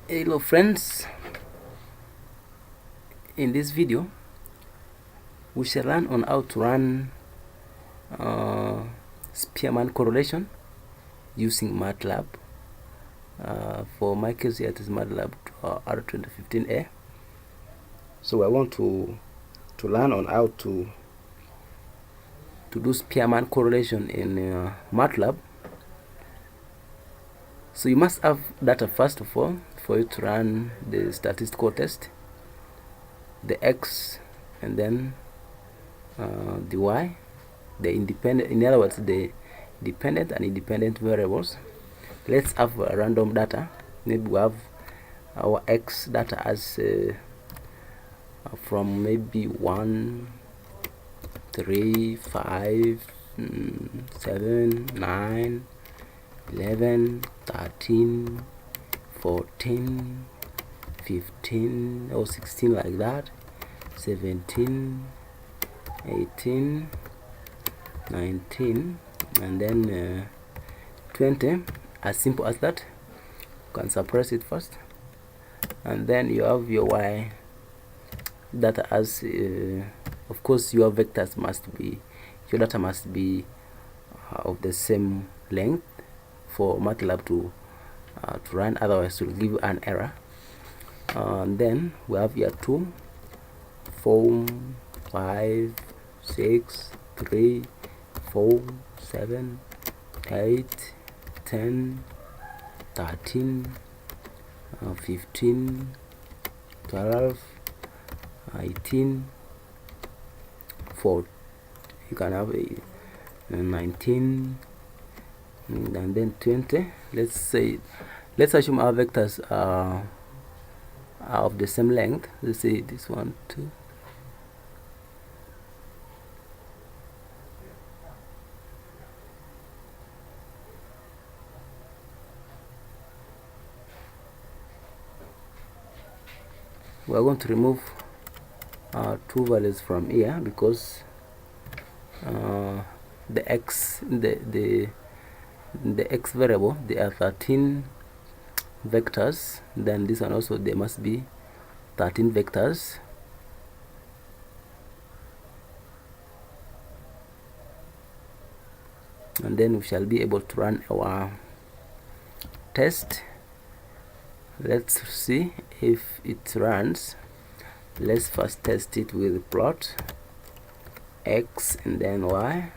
Hello friends, in this video we shall learn on how to run spearman correlation using matlab. For my case here it is matlab R2015A. So I want to learn on how to do spearman correlation in matlab. So you must have data first of all for you to run the statistical test, the x and then the y, the independent, in other words the dependent and independent variables. Let's have random data. Maybe we have our x data as from maybe 1, 3, 5, 7, 9, 11, 13, 14, 15 or 16, like that, 17, 18, 19, and then 20. As simple as that. You can suppress it first, and then you have your y data as of course your vectors must be, your data must be of the same length for MATLAB to run, otherwise it will give you an error. And then we have here 2, 4, 5, 6, 3, 4, 7, 8, 10, 13, 15, 12, 18, 4. You can have a 19, and then 20. Let's assume our vectors are of the same length. Let's say this 1, 2. We are going to remove 2 values from here because the x variable, there are 13 vectors. Then this one also, there must be 13 vectors. And then we shall be able to run our test. Let's see if it runs. Let's first test it with plot x and then y.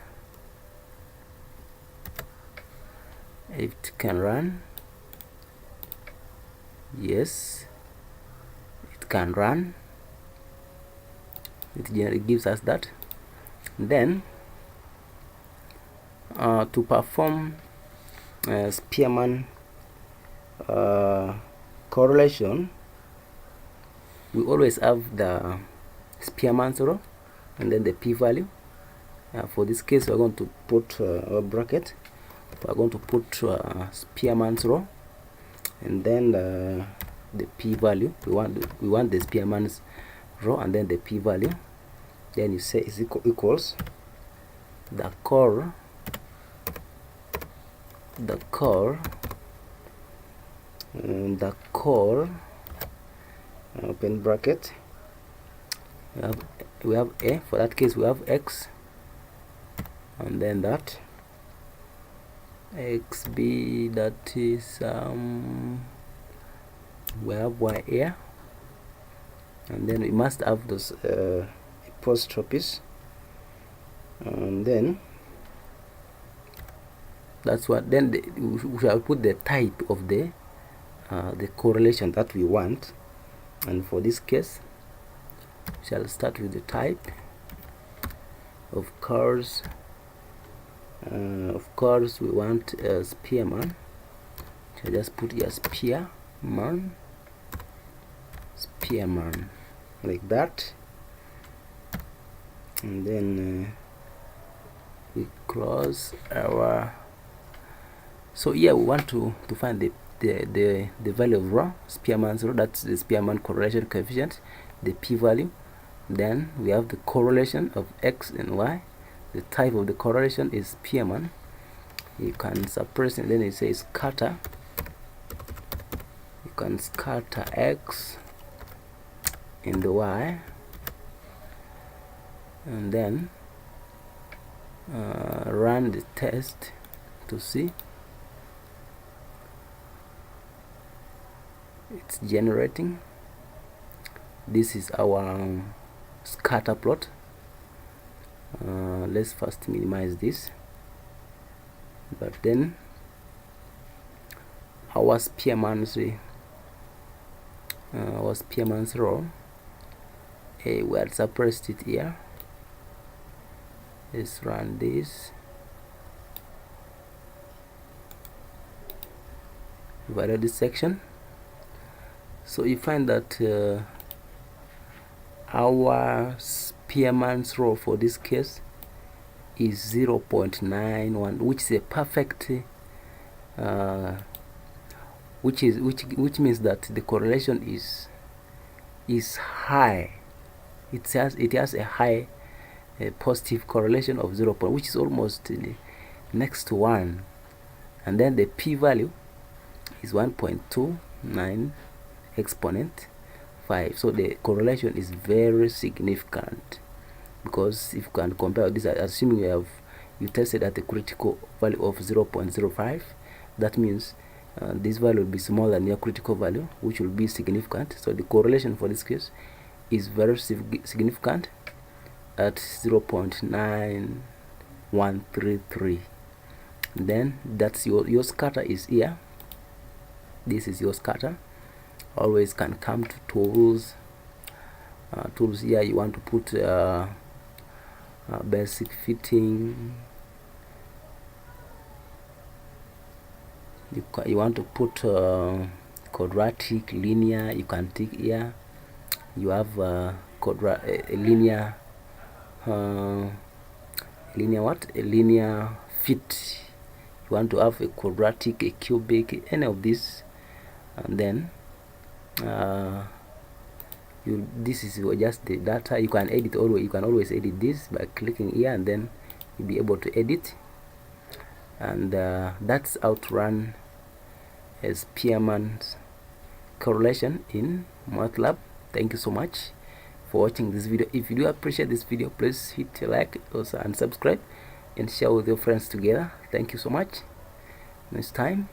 If it can run, yes, it can run. It generally gives us that. Then to perform spearman correlation, we always have the spearman's row and then the p-value. For this case, we're going to put a bracket. We're going to put spearman's row and then the p-value. We want the spearman's row and then the p-value. Then you say is equals the core open bracket. We have a, for that case we have x, and then that xb, that is we have y here, and then we must have those apostrophes, and then that's what, then we shall put the type of the correlation that we want. And for this case, we shall start with the type. Of course, we want a spearman. So just put here spearman, like that, and then we close our. So here we want to find the value of rho, spearman's rho, that's the spearman correlation coefficient, the p-value. Then we have the correlation of x and y. The type of the correlation is spearman. You can suppress it, then it says scatter. You can scatter X in the Y, and then run the test to see. It's generating. This is our scatter plot. Let's first minimize this, but then our spearman's row, we had suppressed it here. Let's run this. Validate this section. So you find that our spearman's row for this case is 0.91, which is a perfect which means that the correlation is high. It has a high positive correlation of 0, which is almost next to 1, and then the p-value is 1.29 exponent 5. So the correlation is very significant, because if you can compare this, assuming you tested at a critical value of 0.05, that means this value will be smaller than your critical value, which will be significant. So the correlation for this case is very significant at 0.9133. Then that's your scatter is here. This is your scatter. Always can come to tools. Tools here, you want to put basic fitting. You want to put quadratic, linear. You can tick here. You have a linear linear fit. You want to have a quadratic, a cubic, any of this, and then this is just the data. You can edit always. You can always edit this by clicking here, and then you'll be able to edit. And that's how to run a spearman's correlation in MATLAB. Thank you so much for watching this video. If you do appreciate this video, please hit like also and subscribe and share with your friends together. Thank you so much. Next time.